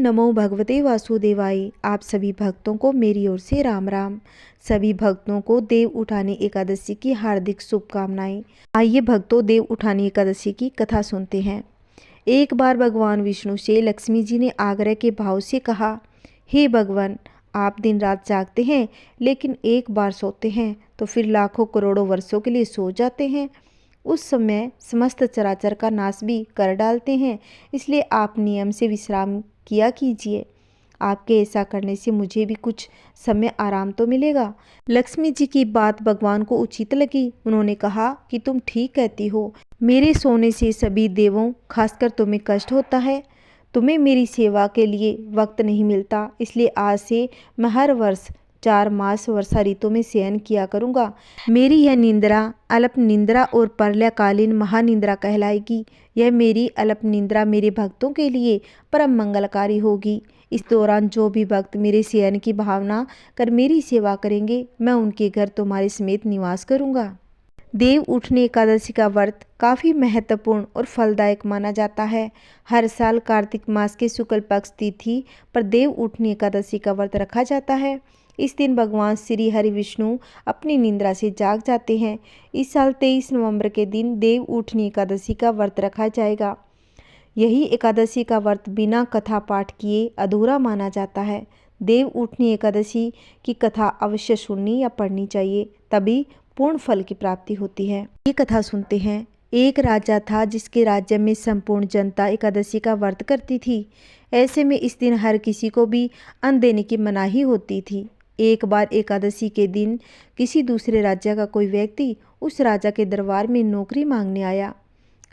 नमो भगवते वासुदेवाय। आप सभी भक्तों को मेरी ओर से राम राम। सभी भक्तों को देव उठानी एकादशी की हार्दिक शुभकामनाएं। आइए भक्तों, देव उठानी एकादशी की कथा सुनते हैं। एक बार भगवान विष्णु से लक्ष्मी जी ने आग्रह के भाव से कहा, हे भगवान, आप दिन रात जागते हैं लेकिन एक बार सोते हैं तो फिर लाखों करोड़ों वर्षों के लिए सो जाते हैं। उस समय समस्त चराचर का नाश भी कर डालते हैं, इसलिए आप नियम से विश्राम किया कीजिए। आपके ऐसा करने से मुझे भी कुछ समय आराम तो मिलेगा। लक्ष्मी जी की बात भगवान को उचित लगी। उन्होंने कहा कि तुम ठीक कहती हो, मेरे सोने से सभी देवों खासकर तुम्हें कष्ट होता है। तुम्हें मेरी सेवा के लिए वक्त नहीं मिलता, इसलिए आज से मैं हर वर्ष 4 मास वर्षा ऋतु में शयन किया करूँगा। मेरी यह निंद्रा अल्प निंद्रा और प्रलयकालीन महानिंद्रा कहलाएगी। यह मेरी अल्प निंद्रा मेरे भक्तों के लिए परम मंगलकारी होगी। इस दौरान जो भी भक्त मेरे शयन की भावना कर मेरी सेवा करेंगे, मैं उनके घर तुम्हारे समेत निवास करूँगा। देव उठनी एकादशी का व्रत काफ़ी महत्वपूर्ण और फलदायक माना जाता है। हर साल कार्तिक मास के शुक्ल पक्ष तिथि पर देव उठनी एकादशी का व्रत रखा जाता है। इस दिन भगवान श्री हरि विष्णु अपनी निंद्रा से जाग जाते हैं। इस साल 23 नवंबर के दिन देव उठनी एकादशी का व्रत रखा जाएगा। यही एकादशी का व्रत बिना कथा पाठ किए अधूरा माना जाता है। देव उठनी एकादशी की कथा अवश्य सुननी या पढ़नी चाहिए, तभी पूर्ण फल की प्राप्ति होती है। ये कथा सुनते हैं। एक राजा था जिसके राज्य में संपूर्ण जनता एकादशी का व्रत करती थी। ऐसे में इस दिन हर किसी को भी अन्न देने की मनाही होती थी। एक बार एकादशी के दिन किसी दूसरे राज्य का कोई व्यक्ति उस राजा के दरबार में नौकरी मांगने आया।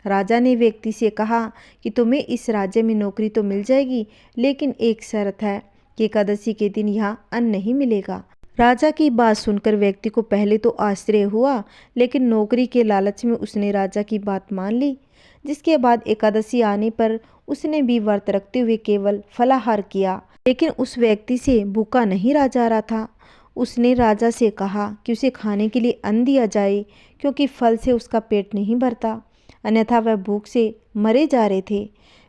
राजा ने व्यक्ति से कहा कि तुम्हें इस राज्य में नौकरी तो मिल जाएगी, लेकिन एक शर्त है कि एकादशी के दिन यहाँ अन्न नहीं मिलेगा। राजा की बात सुनकर व्यक्ति को पहले तो आश्चर्य हुआ, लेकिन नौकरी के लालच में उसने राजा की बात मान ली। जिसके बाद एकादशी आने पर उसने भी व्रत रखते हुए केवल फलाहार किया, लेकिन उस व्यक्ति से भूखा नहीं रहा जा रहा था। उसने राजा से कहा कि उसे खाने के लिए अन्न दिया जाए, क्योंकि फल से उसका पेट नहीं भरता, अन्यथा वह भूख से मरे जा रहे थे।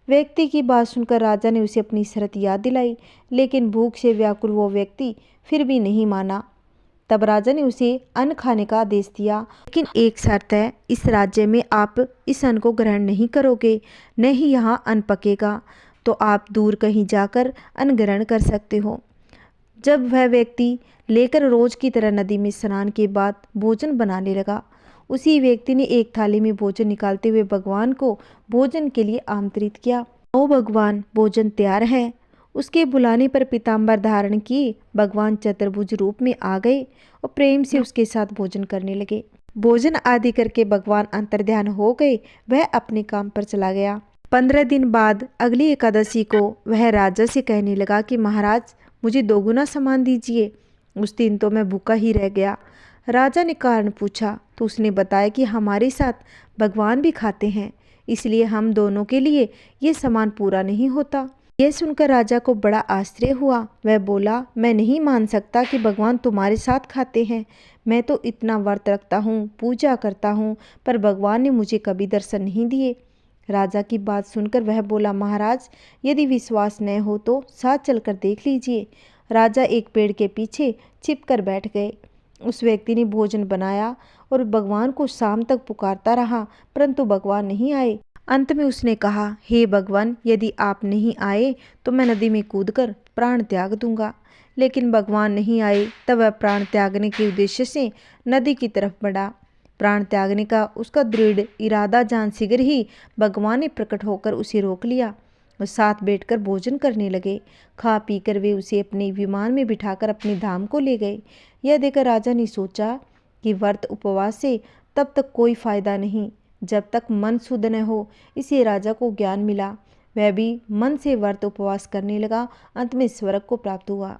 व्यक्ति की बात सुनकर राजा ने उसे अपनी शर्त याद दिलाई, लेकिन भूख से व्याकुल वो व्यक्ति फिर भी नहीं माना। तब राजा ने उसे अन्न खाने का आदेश दिया, लेकिन एक शर्त है, इस राज्य में आप इस अन्न को ग्रहण नहीं करोगे, न ही यहाँ अन्न पकेगा, तो आप दूर कहीं जाकर अन्न ग्रहण कर सकते हो। जब वह व्यक्ति लेकर रोज की तरह नदी में स्नान के बाद भोजन बनाने लगा, उसी व्यक्ति ने एक थाली में भोजन निकालते हुए भगवान को भोजन के लिए आमंत्रित किया। ओ भगवान, भोजन तैयार है। उसके बुलाने पर पीताम्बर धारण किए भगवान चतुर्भुज रूप में आ गए और प्रेम से उसके साथ भोजन करने लगे। भोजन आदि करके भगवान अंतर्ध्यान हो गए। वह अपने काम पर चला गया। 15 दिन बाद अगली एकादशी को वह राजा से कहने लगा कि महाराज, मुझे 2 गुना सामान दीजिए। उस दिन तो मैं भूखा ही रह गया। राजा ने कारण पूछा तो उसने बताया कि हमारे साथ भगवान भी खाते हैं, इसलिए हम दोनों के लिए ये सामान पूरा नहीं होता। यह सुनकर राजा को बड़ा आश्चर्य हुआ। वह बोला, मैं नहीं मान सकता कि भगवान तुम्हारे साथ खाते हैं। मैं तो इतना व्रत रखता हूँ, पूजा करता हूँ, पर भगवान ने मुझे कभी दर्शन नहीं दिए। राजा की बात सुनकर वह बोला, महाराज, यदि विश्वास न हो तो साथ चलकर देख लीजिए। राजा एक पेड़ के पीछे छिपकर बैठ गए। उस व्यक्ति ने भोजन बनाया और भगवान को शाम तक पुकारता रहा, परंतु भगवान नहीं आए। अंत में उसने कहा, हे भगवान, यदि आप नहीं आए तो मैं नदी में कूदकर प्राण त्याग दूंगा। लेकिन भगवान नहीं आए। तब वह प्राण त्यागने के उद्देश्य से नदी की तरफ बढ़ा। प्राण त्यागने का उसका दृढ़ इरादा जान शीघ्र ही भगवान ने प्रकट होकर उसे रोक लिया और साथ बैठकर भोजन करने लगे। खा पी कर वे उसे अपने विमान में बिठाकर अपने धाम को ले गए। यह देखकर राजा ने सोचा कि व्रत उपवास से तब तक कोई फायदा नहीं जब तक मन शुद्ध न हो। इसे राजा को ज्ञान मिला। वह भी मन से व्रत उपवास करने लगा। अंत में स्वर्ग को प्राप्त हुआ।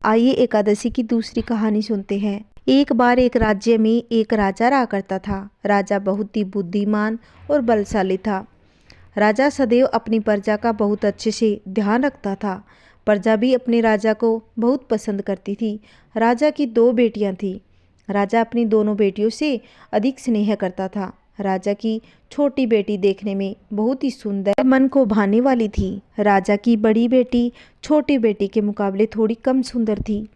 आइए एकादशी की दूसरी कहानी सुनते हैं। एक बार एक राज्य में एक राजा रहा करता था। राजा बहुत ही बुद्धिमान और बलशाली था। राजा सदैव अपनी प्रजा का बहुत अच्छे से ध्यान रखता था। प्रजा भी अपने राजा को बहुत पसंद करती थी। राजा की 2 बेटियां थीं। राजा अपनी दोनों बेटियों से अधिक स्नेह करता था। राजा की छोटी बेटी देखने में बहुत ही सुंदर, मन को भाने वाली थी। राजा की बड़ी बेटी छोटी बेटी के मुकाबले थोड़ी कम सुंदर थी।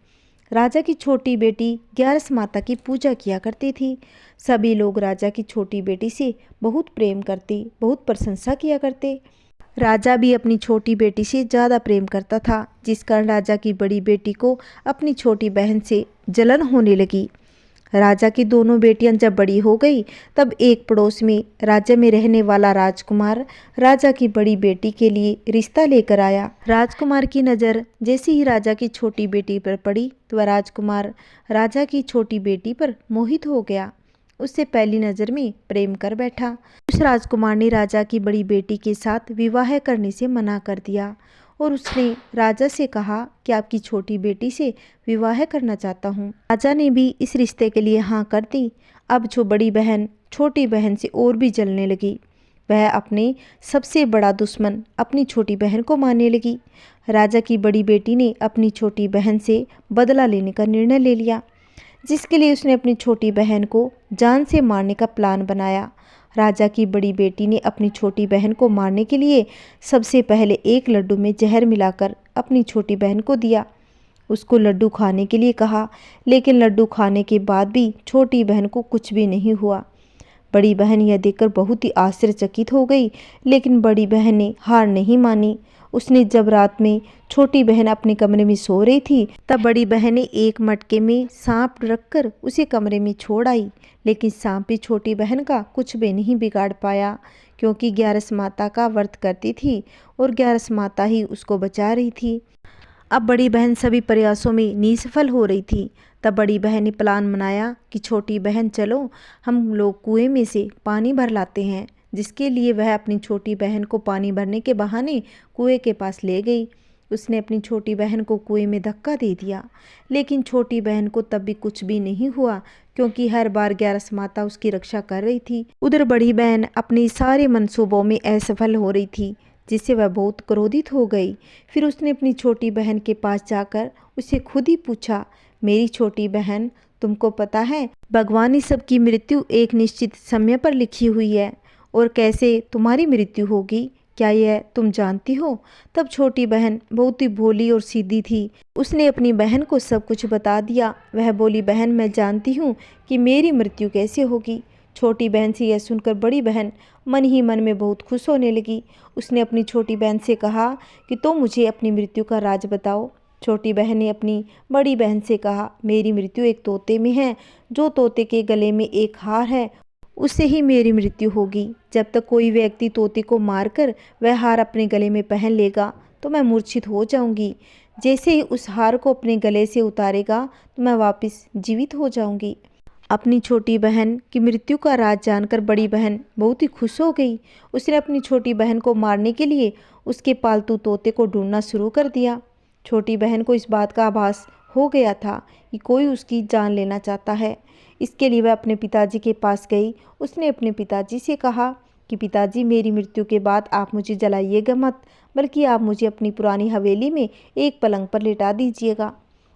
राजा की छोटी बेटी ग्यारस माता की पूजा किया करती थी। सभी लोग राजा की छोटी बेटी से बहुत प्रेम करते, बहुत प्रशंसा किया करते। राजा भी अपनी छोटी बेटी से ज़्यादा प्रेम करता था, जिस कारण राजा की बड़ी बेटी को अपनी छोटी बहन से जलन होने लगी। राजा की दोनों बेटियां जब बड़ी हो गई, तब एक पड़ोस में राज्य में रहने वाला राजकुमार राजा की बड़ी बेटी के लिए रिश्ता लेकर आया। राजकुमार की नज़र जैसे ही राजा की छोटी बेटी पर पड़ी, तो वह राजकुमार राजा की छोटी बेटी पर मोहित हो गया। उससे पहली नज़र में प्रेम कर बैठा। उस राजकुमार ने राजा की बड़ी बेटी के साथ विवाह करने से मना कर दिया और उसने राजा से कहा कि आपकी छोटी बेटी से विवाह करना चाहता हूँ। राजा ने भी इस रिश्ते के लिए हाँ कर दी। अब जो बड़ी बहन छोटी बहन से और भी जलने लगी। वह अपने सबसे बड़ा दुश्मन अपनी छोटी बहन को मानने लगी। राजा की बड़ी बेटी ने अपनी छोटी बहन से बदला लेने का निर्णय ले लिया, जिसके लिए उसने अपनी छोटी बहन को जान से मारने का प्लान बनाया। राजा की बड़ी बेटी ने अपनी छोटी बहन को मारने के लिए सबसे पहले एक लड्डू में जहर मिलाकर अपनी छोटी बहन को दिया। उसको लड्डू खाने के लिए कहा, लेकिन लड्डू खाने के बाद भी छोटी बहन को कुछ भी नहीं हुआ। बड़ी बहन यह देखकर बहुत ही आश्चर्यचकित हो गई, लेकिन बड़ी बहन ने हार नहीं मानी। उसने जब रात में छोटी बहन अपने कमरे में सो रही थी, तब बड़ी बहन ने एक मटके में सांप रखकर उसे कमरे में छोड़ आई, लेकिन सांप भी छोटी बहन का कुछ भी नहीं बिगाड़ पाया, क्योंकि ग्यारस माता का व्रत करती थी और ग्यारस माता ही उसको बचा रही थी। अब बड़ी बहन सभी प्रयासों में निष्फल हो रही थी। तब बड़ी बहन ने प्लान बनाया कि छोटी बहन चलो हम लोग कुएं में से पानी भर लाते हैं, जिसके लिए वह अपनी छोटी बहन को पानी भरने के बहाने कुएं के पास ले गई। उसने अपनी छोटी बहन को कुएं में धक्का दे दिया, लेकिन छोटी बहन को तब भी कुछ भी नहीं हुआ, क्योंकि हर बार ग्यारस माता उसकी रक्षा कर रही थी। उधर बड़ी बहन अपने सारे मंसूबों में असफल हो रही थी, जिससे वह बहुत क्रोधित हो गई। फिर उसने अपनी छोटी बहन के पास जाकर उसे खुद ही पूछा, मेरी छोटी बहन, तुमको पता है भगवान ने सबकी मृत्यु एक निश्चित समय पर लिखी हुई है, और कैसे तुम्हारी मृत्यु होगी, क्या यह तुम जानती हो? तब छोटी बहन बहुत ही भोली और सीधी थी। उसने अपनी बहन को सब कुछ बता दिया। वह बोली, बहन मैं जानती हूँ कि मेरी मृत्यु कैसे होगी। छोटी बहन से यह सुनकर बड़ी बहन मन ही मन में बहुत खुश होने लगी। उसने अपनी छोटी बहन से कहा कि तो मुझे अपनी मृत्यु का राज बताओ। छोटी बहन ने अपनी बड़ी बहन से कहा, मेरी मृत्यु एक तोते में है। जो तोते के गले में एक हार है, उससे ही मेरी मृत्यु होगी। जब तक कोई व्यक्ति तोते को मारकर वह हार अपने गले में पहन लेगा, तो मैं मूर्छित हो जाऊंगी। जैसे ही उस हार को अपने गले से उतारेगा, तो मैं वापस जीवित हो जाऊंगी। अपनी छोटी बहन की मृत्यु का राज जानकर बड़ी बहन बहुत ही खुश हो गई। उसने अपनी छोटी बहन को मारने के लिए उसके पालतू तोते को ढूंढना शुरू कर दिया। छोटी बहन को इस बात का आभास हो गया था कि कोई उसकी जान लेना चाहता है। इसके लिए वह अपने पिताजी के पास गई। उसने अपने पिताजी से कहा कि पिताजी, मेरी मृत्यु के बाद आप मुझे जलाइएगा मत, बल्कि आप मुझे अपनी पुरानी हवेली में एक पलंग पर लिटा दीजिएगा।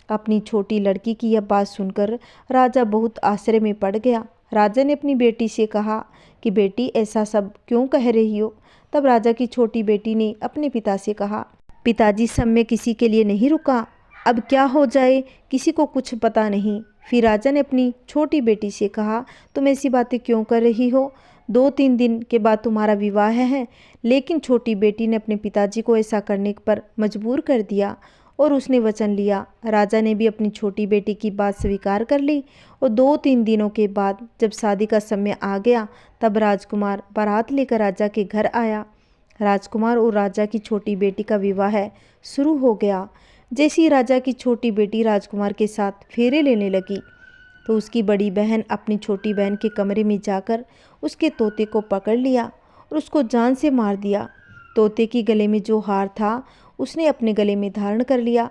अपनी छोटी लड़की की यह बात सुनकर राजा बहुत आश्चर्य में पड़ गया। राजा ने अपनी बेटी से कहा कि बेटी, ऐसा सब क्यों कह रही हो? तब राजा की छोटी बेटी ने अपने पिता से कहा, पिताजी, समय किसी के लिए नहीं रुका। अब क्या हो जाए किसी को कुछ पता नहीं। फिर राजा ने अपनी छोटी बेटी से कहा, तुम ऐसी बातें क्यों कर रही हो? 2-3 दिन के बाद तुम्हारा विवाह है। लेकिन छोटी बेटी ने अपने पिताजी को ऐसा करने पर मजबूर कर दिया और उसने वचन लिया। राजा ने भी अपनी छोटी बेटी की बात स्वीकार कर ली और 2-3 दिनों के बाद जब शादी का समय आ गया, तब राजकुमार बारात लेकर राजा के घर आया। राजकुमार और राजा की छोटी बेटी का विवाह शुरू हो गया। जैसे ही राजा की छोटी बेटी राजकुमार के साथ फेरे लेने लगी, तो उसकी बड़ी बहन अपनी छोटी बहन के कमरे में जाकर उसके तोते को पकड़ लिया और उसको जान से मार दिया। तोते की गले में जो हार था, उसने अपने गले में धारण कर लिया।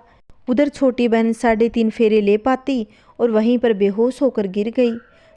उधर छोटी बहन 3.5 फेरे ले पाती और वहीं पर बेहोश होकर गिर गई।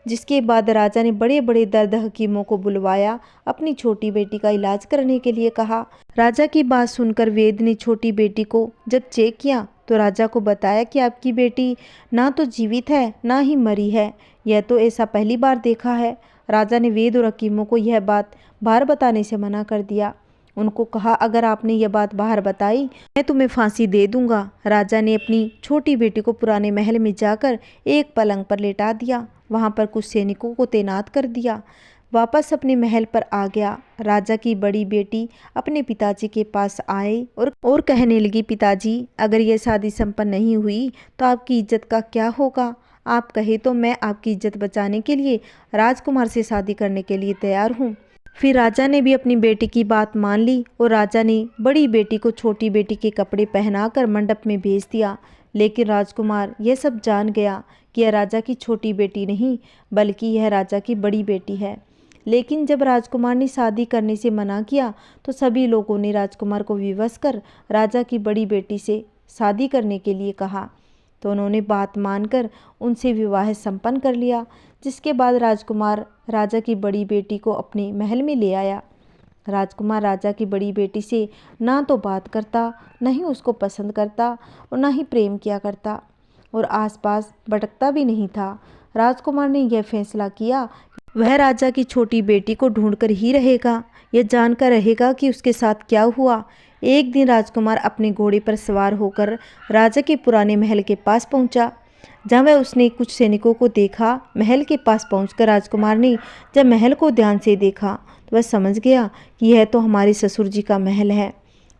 जिसके बाद राजा ने बड़े बड़े दर्द हकीमों को बुलवाया, अपनी छोटी बेटी का इलाज करने के लिए कहा। राजा की बात सुनकर वैद्य ने छोटी बेटी को जब चेक किया, तो राजा को बताया कि आपकी बेटी ना तो जीवित है, ना ही मरी है। यह तो ऐसा पहली बार देखा है। राजा ने वेद और हकीमों को यह बात बाहर बताने से मना कर दिया। उनको कहा, अगर आपने यह बात बाहर बताई मैं तुम्हें फांसी दे दूंगा। राजा ने अपनी छोटी बेटी को पुराने महल में जाकर एक पलंग पर लेटा दिया। वहां पर कुछ सैनिकों को तैनात कर दिया। वापस अपने महल पर आ गया। राजा की बड़ी बेटी अपने पिताजी के पास आई और कहने लगी, पिताजी, अगर यह शादी संपन्न नहीं हुई तो आपकी इज्जत का क्या होगा? आप कहे तो मैं आपकी इज्जत बचाने के लिए राजकुमार से शादी करने के लिए तैयार हूँ। फिर राजा ने भी अपनी बेटी की बात मान ली और राजा ने बड़ी बेटी को छोटी बेटी के कपड़े पहनाकर मंडप में भेज दिया। लेकिन राजकुमार यह सब जान गया कि यह राजा की छोटी बेटी नहीं बल्कि यह राजा की बड़ी बेटी है। लेकिन जब राजकुमार ने शादी करने से मना किया तो सभी लोगों ने राजकुमार को विवश कर राजा की बड़ी बेटी से शादी करने के लिए कहा। तो उन्होंने बात मानकर उनसे विवाह संपन्न कर लिया। जिसके बाद राजकुमार राजा की बड़ी बेटी को अपने महल में ले आया। राजकुमार राजा की बड़ी बेटी से ना तो बात करता, न ही उसको पसंद करता और ना ही प्रेम किया करता और आसपास भटकता भी नहीं था। राजकुमार ने यह फैसला किया वह राजा की छोटी बेटी को ढूंढकर ही रहेगा, यह जानकर रहेगा कि उसके साथ क्या हुआ। एक दिन राजकुमार अपने घोड़े पर सवार होकर राजा के पुराने महल के पास पहुंचा। जहाँ वह उसने कुछ सैनिकों को देखा। महल के पास पहुंचकर राजकुमार ने जब महल को ध्यान से देखा तो वह समझ गया कि यह तो हमारे ससुर जी का महल है।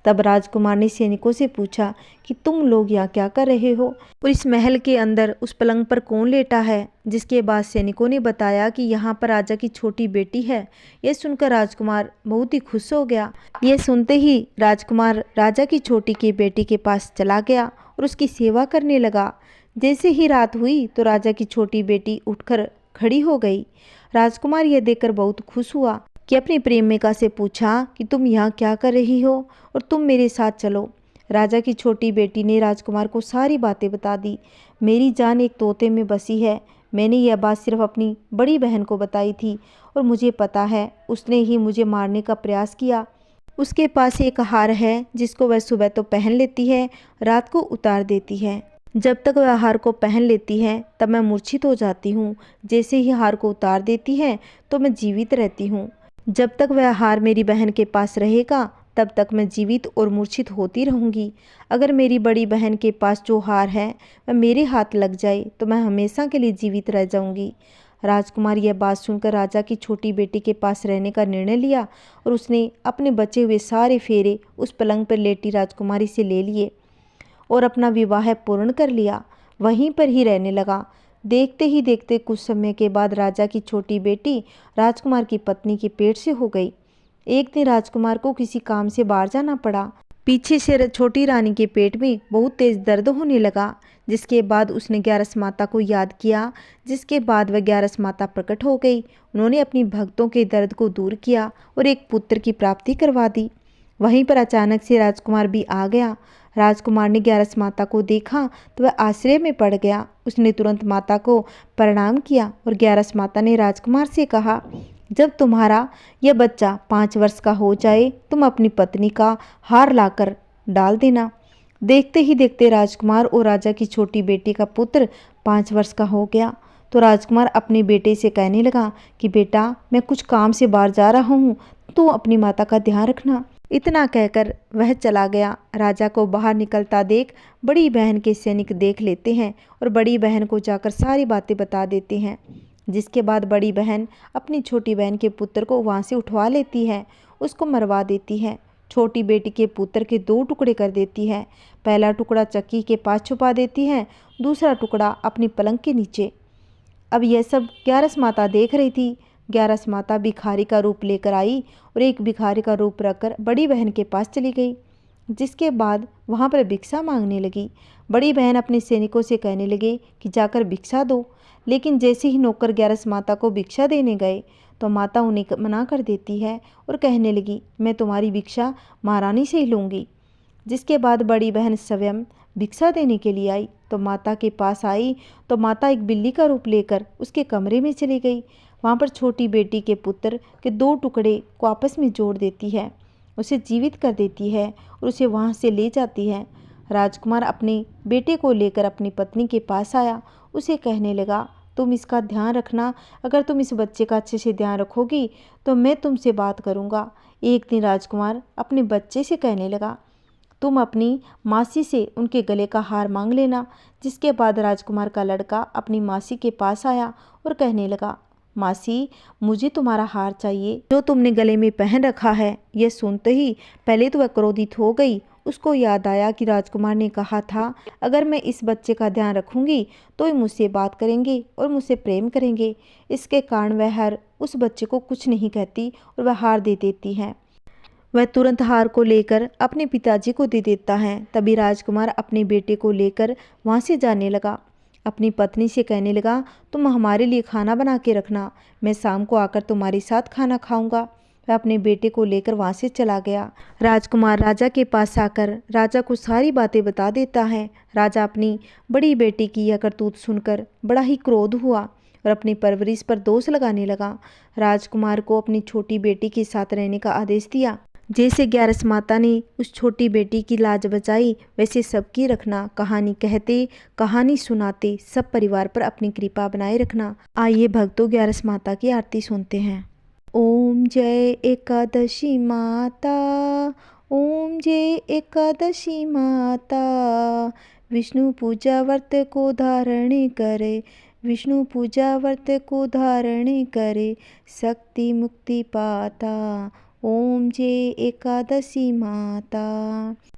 तब राजकुमार ने सैनिकों से पूछा कि तुम लोग यहाँ क्या कर रहे हो और इस महल के अंदर उस पलंग पर कौन लेटा है? जिसके बाद सैनिकों ने बताया कि यहाँ पर राजा की छोटी बेटी है। यह सुनकर राजकुमार बहुत ही खुश हो गया। यह सुनते ही राजकुमार राजा की छोटी की बेटी के पास चला गया और उसकी सेवा करने लगा। जैसे ही रात हुई तो राजा की छोटी बेटी उठकर खड़ी हो गई। राजकुमार यह देखकर बहुत खुश हुआ कि अपनी प्रेमिका से पूछा कि तुम यहाँ क्या कर रही हो और तुम मेरे साथ चलो। राजा की छोटी बेटी ने राजकुमार को सारी बातें बता दी। मेरी जान एक तोते में बसी है। मैंने यह बात सिर्फ अपनी बड़ी बहन को बताई थी और मुझे पता है उसने ही मुझे मारने का प्रयास किया। उसके पास एक हार है जिसको वह सुबह तो पहन लेती है, रात को उतार देती है। जब तक वह हार को पहन लेती है तब मैं मूर्छित हो जाती हूँ। जैसे ही हार को उतार देती है तो मैं जीवित रहती हूँ। जब तक वह हार मेरी बहन के पास रहेगा तब तक मैं जीवित और मूर्छित होती रहूँगी। अगर मेरी बड़ी बहन के पास जो हार है वह मेरे हाथ लग जाए तो मैं हमेशा के लिए जीवित रह जाऊँगी। राजकुमार यह बात सुनकर राजा की छोटी बेटी के पास रहने का निर्णय लिया और उसने अपने बचे हुए सारे फेरे उस पलंग पर लेटी राजकुमारी से ले लिए और अपना विवाह पूर्ण कर लिया। वहीं पर ही रहने लगा। देखते ही देखते कुछ समय के बाद राजा की छोटी बेटी राजकुमार की पत्नी के पेट से हो गई। एक दिन राजकुमार को किसी काम से बाहर जाना पड़ा। पीछे से छोटी रानी के पेट में बहुत तेज दर्द होने लगा। जिसके बाद उसने ग्यारस माता को याद किया। जिसके बाद वह ग्यारस माता प्रकट हो गई। उन्होंने अपनी भक्तों के दर्द को दूर किया और एक पुत्र की प्राप्ति करवा दी। वहीं पर अचानक से राजकुमार भी आ गया। राजकुमार ने ग्यारस माता को देखा तो वह आश्चर्य में पड़ गया। उसने तुरंत माता को प्रणाम किया और ग्यारस माता ने राजकुमार से कहा, जब तुम्हारा यह बच्चा 5 वर्ष का हो जाए तुम अपनी पत्नी का हार लाकर डाल देना। देखते ही देखते राजकुमार और राजा की छोटी बेटी का पुत्र 5 वर्ष का हो गया। तो राजकुमार अपने बेटे से कहने लगा कि बेटा, मैं कुछ काम से बाहर जा रहा हूँ, तू अपनी माता का ध्यान रखना। इतना कहकर वह चला गया। राजा को बाहर निकलता देख बड़ी बहन के सैनिक देख लेते हैं और बड़ी बहन को जाकर सारी बातें बता देते हैं। जिसके बाद बड़ी बहन अपनी छोटी बहन के पुत्र को वहाँ से उठवा लेती है, उसको मरवा देती है। छोटी बेटी के पुत्र के 2 टुकड़े कर देती है। पहला टुकड़ा चक्की के पास छुपा देती है, दूसरा टुकड़ा अपनी पलंग के नीचे। अब यह सब ग्यारस माता देख रही थी। ग्यारस माता भिखारी का रूप लेकर आई और एक भिखारी का रूप रखकर बड़ी बहन के पास चली गई। जिसके बाद वहाँ पर भिक्षा मांगने लगी। बड़ी बहन अपने सैनिकों से कहने लगी कि जाकर भिक्षा दो। लेकिन जैसे ही नौकर ग्यारस माता को भिक्षा देने गए तो माता उन्हें मना कर देती है और कहने लगी, मैं तुम्हारी भिक्षा महारानी से ही लूँगी। जिसके बाद बड़ी बहन स्वयं भिक्षा देने के लिए आई तो माता के पास आई तो माता एक बिल्ली का रूप लेकर उसके कमरे में चली गई। वहाँ पर छोटी बेटी के पुत्र के 2 टुकड़े को आपस में जोड़ देती है, उसे जीवित कर देती है और उसे वहाँ से ले जाती है। राजकुमार अपने बेटे को लेकर अपनी पत्नी के पास आया। उसे कहने लगा, तुम इसका ध्यान रखना। अगर तुम इस बच्चे का अच्छे से ध्यान रखोगी तो मैं तुमसे बात करूँगा। एक दिन राजकुमार अपने बच्चे से कहने लगा, तुम अपनी मासी से उनके गले का हार मांग लेना। जिसके बाद राजकुमार का लड़का अपनी मासी के पास आया और कहने लगा, मासी, मुझे तुम्हारा हार चाहिए जो तुमने गले में पहन रखा है। यह सुनते ही पहले तो वह क्रोधित हो गई। उसको याद आया कि राजकुमार ने कहा था, अगर मैं इस बच्चे का ध्यान रखूंगी तो ये मुझसे बात करेंगे और मुझसे प्रेम करेंगे। इसके कारण वह हार उस बच्चे को कुछ नहीं कहती और वह हार दे देती है। वह तुरंत हार को लेकर अपने पिताजी को दे देता है। तभी राजकुमार अपने बेटे को लेकर वहाँ से जाने लगा। अपनी पत्नी से कहने लगा, तुम हमारे लिए खाना बना के रखना, मैं शाम को आकर तुम्हारे साथ खाना खाऊंगा। वह अपने बेटे को लेकर वहाँ से चला गया। राजकुमार राजा के पास आकर राजा को सारी बातें बता देता है। राजा अपनी बड़ी बेटी की यह करतूत सुनकर बड़ा ही क्रोध हुआ और अपनी परवरिश पर दोष लगाने लगा। राजकुमार को अपनी छोटी बेटी के साथ रहने का आदेश दिया। जैसे ग्यारस माता ने उस छोटी बेटी की लाज बचाई, वैसे सबकी रखना। कहानी कहते, कहानी सुनाते सब परिवार पर अपनी कृपा बनाए रखना। आइए भक्तों, ग्यारस माता की आरती सुनते हैं। ओम जय एकादशी माता, ओम जय एकादशी माता। विष्णु पूजा व्रत को धारण करे, विष्णु पूजा व्रत को धारण करे, शक्ति मुक्ति पाता। ओम जय एकादशी माता।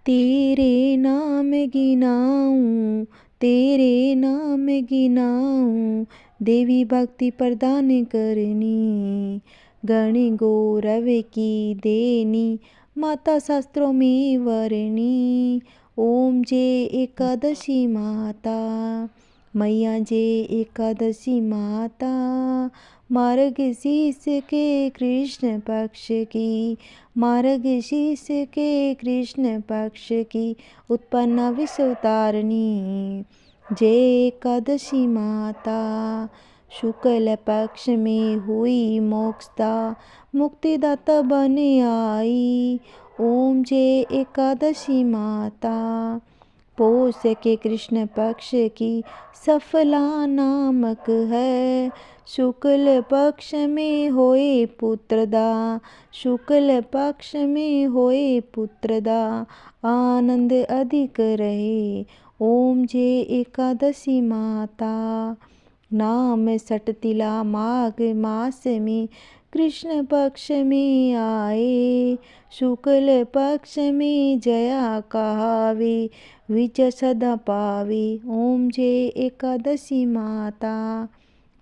तेरे नाम गिनाऊं, तेरे नाम गिनाऊं, देवी भक्ति प्रदान करनी। गण गौरव की देनी, माता शास्त्रों में वर्णी। ओम जय एकादशी माता, मैया जय एकादशी माता। मार्गशीर्ष के कृष्ण पक्ष की, मार्गशीर्ष के कृष्ण पक्ष की उत्पन्न विश्वतारिणी। जय एकादशी माता। शुक्ल पक्ष में हुई मोक्षदा, मुक्तिदाता बन आई। ओम जय एकादशी माता। पौष के कृष्ण पक्ष की सफला नामक है, शुक्ल पक्ष में होए पुत्रदा, शुक्ल पक्ष में होए पुत्रदा, आनंद अधिक रहे। ओम जय एकादशी माता। नाम सटतिला माघ मास में कृष्ण पक्ष में आए, शुक्ल पक्ष में जया कहावे, विजय सदा पावे। ओम जय एकादशी माता।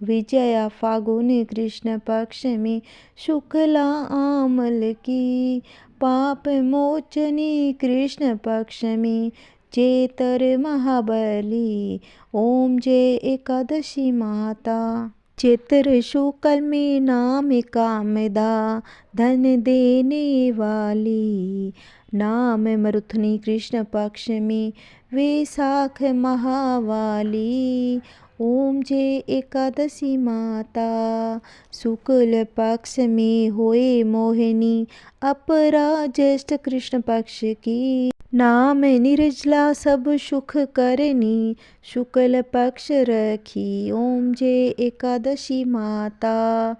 विजया फागुन कृष्ण पक्ष में शुक्ला आमल की, पाप मोचनी कृष्ण पक्ष में चेतर महाबली। ओम जय एकादशी माता। चैत्र शुक्ल में नाम कामदा, धन देने वाली। नाम मरुथनी कृष्ण पक्ष में वैशाख महावाली। ओम जय एकादशी माता। शुक्ल पक्ष में होए मोहिनी, अपरा ज्येष्ठ कृष्ण पक्ष की। नाम निर्जला सब सुख करनी, शुक्ल पक्ष रखी। ओम जय एकादशी माता।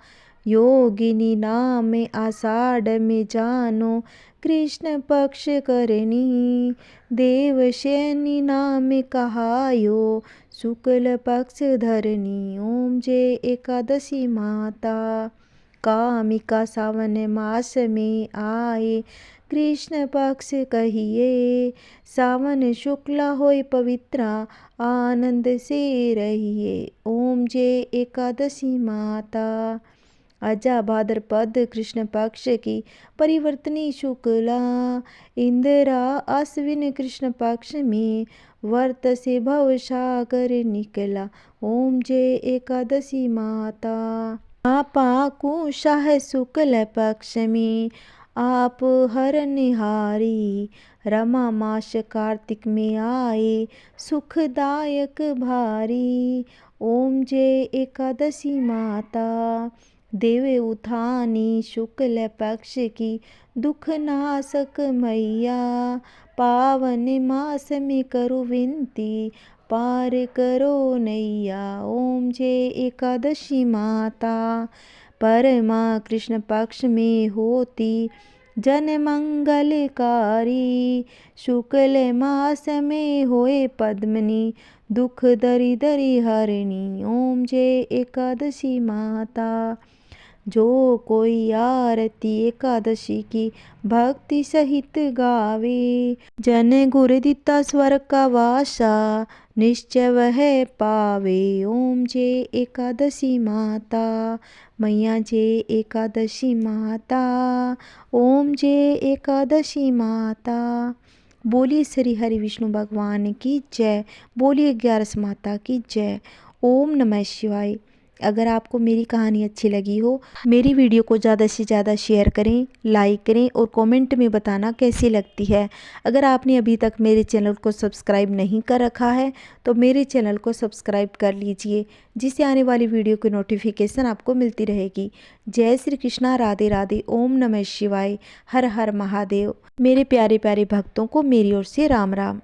योगिनी नाम आषाढ़ में जानो, कृष्ण पक्ष करनी। देवशयनी नाम कहायो, शुक्ल पक्ष धरनी। ओम जय एकादशी माता। कामिका सावन मास में आए, कृष्ण पक्ष कहिए। सावन शुक्ला होय पवित्रा, आनंद से रहिए। ओम जय एकादशी माता। अजा भाद्रपद कृष्ण पक्ष की परिवर्तनी शुक्ला, इंदिरा आश्विन कृष्ण पक्ष में व्रत से भव सागर निकला। ओम जय एकादशी माता। आपा कुशा है शुक्ल पक्ष में, आप हर निहारी। रमा मास कार्तिक में आए, सुखदायक भारी। ओम जय एकादशी माता। देवे उठानी शुक्ल पक्ष की, दुख नाशक मैया। पावन मास में करो विनती, पार करो नैया। ओम जय एकादशी माता। परमा कृष्ण पक्ष में होती जन मंगलकारी। शुक्ल मास में होए पद्मनी दुख दरि दरि हरणी। ओम जय एकादशी माता। जो कोई आरती एकादशी की भक्ति सहित गावे। जन गुर दिता स्वर्ग का वासा निश्चय वह पावे। ओम जय एकादशी माता। मैया जय एकादशी माता। ओम जय एकादशी माता। बोलिए श्री हरि विष्णु भगवान की जय। बोलिए 11 माता की जय। ओम नमः शिवाय। अगर आपको मेरी कहानी अच्छी लगी हो, मेरी वीडियो को ज़्यादा से ज़्यादा शेयर करें, लाइक करें और कमेंट में बताना कैसी लगती है। अगर आपने अभी तक मेरे चैनल को सब्सक्राइब नहीं कर रखा है तो मेरे चैनल को सब्सक्राइब कर लीजिए, जिससे आने वाली वीडियो की नोटिफिकेशन आपको मिलती रहेगी। जय श्री कृष्णा, राधे राधे, ओम नमः शिवाय, हर हर महादेव। मेरे प्यारे प्यारे भक्तों को मेरी ओर से राम राम।